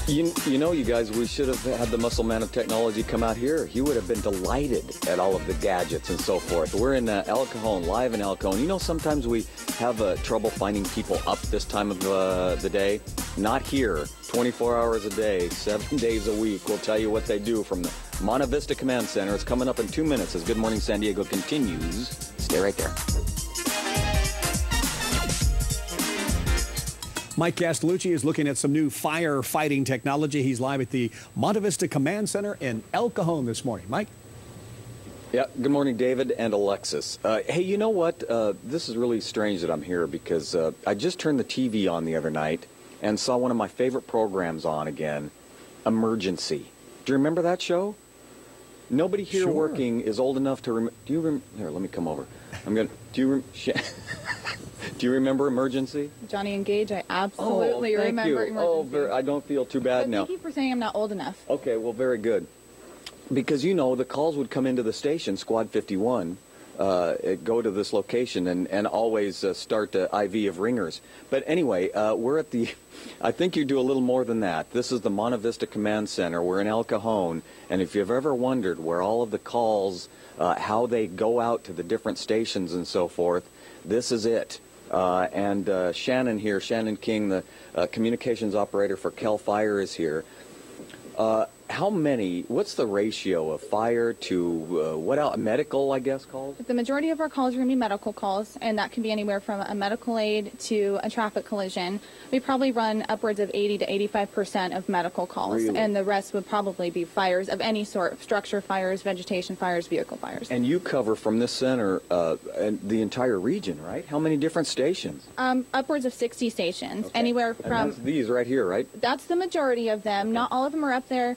You know, you guys, we should have had the muscle man of technology come out here. He would have been delighted at all of the gadgets and so forth. We're in El Cajon, live in El Cajon. You know, sometimes we have trouble finding people up this time of the day. Not here. 24 hours a day, 7 days a week. We'll tell you what they do from the Monte Vista Command Center. It's coming up in 2 minutes as Good Morning San Diego continues. Stay right there. Mike Castellucci is looking at some new firefighting technology. He's live at the Monte Vista Command Center in El Cajon this morning. Mike? Yeah, good morning, David and Alexis. Hey, you know what? This is really strange that I'm here because I just turned the TV on the other night and saw one of my favorite programs on again, Emergency. Do you remember that show? Nobody here Sure. working is old enough to remember. Do you remember? Here, let me come over. I'm going to. Do you remember Emergency? Johnny and Gage, I absolutely remember Emergency. I don't feel too bad now. Thank you for saying I'm not old enough. Okay, well, very good. Because, you know, the calls would come into the station, Squad 51, go to this location and always start IV of ringers. But anyway, we're at the, I think you do a little more than that. This is the Monte Vista Command Center. We're in El Cajon. And if you've ever wondered where all of the calls, how they go out to the different stations and so forth, this is it. And Shannon here, Shannon King, the communications operator for Cal Fire, is here. What's the ratio of fire to what else? Medical, I guess, calls? The majority of our calls are going to be medical calls, and that can be anywhere from a medical aid to a traffic collision. We probably run upwards of 80 to 85% of medical calls, Really? And the rest would probably be fires of any sort, structure fires, vegetation fires, vehicle fires. And you cover from this center and the entire region, right? How many different stations? Upwards of 60 stations, Okay. anywhere And from... that's these right here, right? That's the majority of them. Not all of them are up there.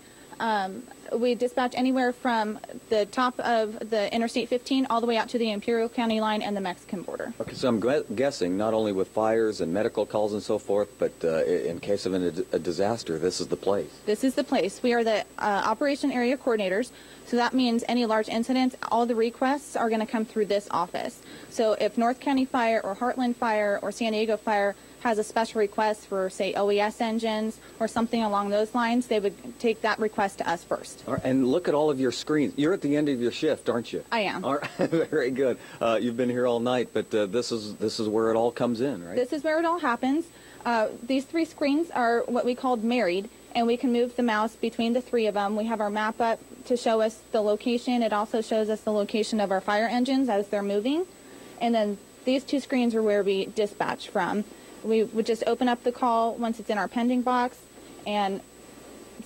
We dispatch anywhere from the top of the Interstate 15 all the way out to the Imperial County line and the Mexican border. Okay, so I'm guessing not only with fires and medical calls and so forth, but in case of a disaster, this is the place. This is the place. We are the operation area coordinators, so that means any large incidents, all the requests are going to come through this office. So if North County Fire or Heartland Fire or San Diego Fire has a special request for, say, OES engines or something along those lines, they would take that request to us first. All right, and look at all of your screens. You're at the end of your shift, aren't you? I am. All right, very good. You've been here all night, but this is where it all comes in, right? This is where it all happens. These three screens are what we called married, and we can move the mouse between the three of them. We have our map up to show us the location. It also shows us the location of our fire engines as they're moving. And then these two screens are where we dispatch from. We would just open up the call once it's in our pending box and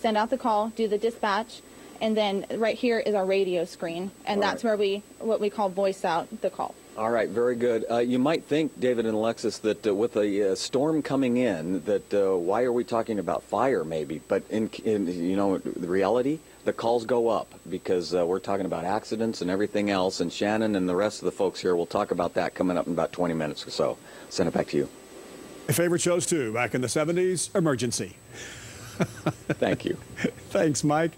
send out the call, do the dispatch, and then right here is our radio screen, and that's where what we call voice out the call. All right, very good. You might think, David and Alexis, that with a storm coming in, that why are we talking about fire maybe? But in you know, the reality, the calls go up because we're talking about accidents and everything else, and Shannon and the rest of the folks here will talk about that coming up in about 20 minutes or so. Send it back to you. My favorite shows, too. Back in the 70s, Emergency. Thank you. Thanks, Mike.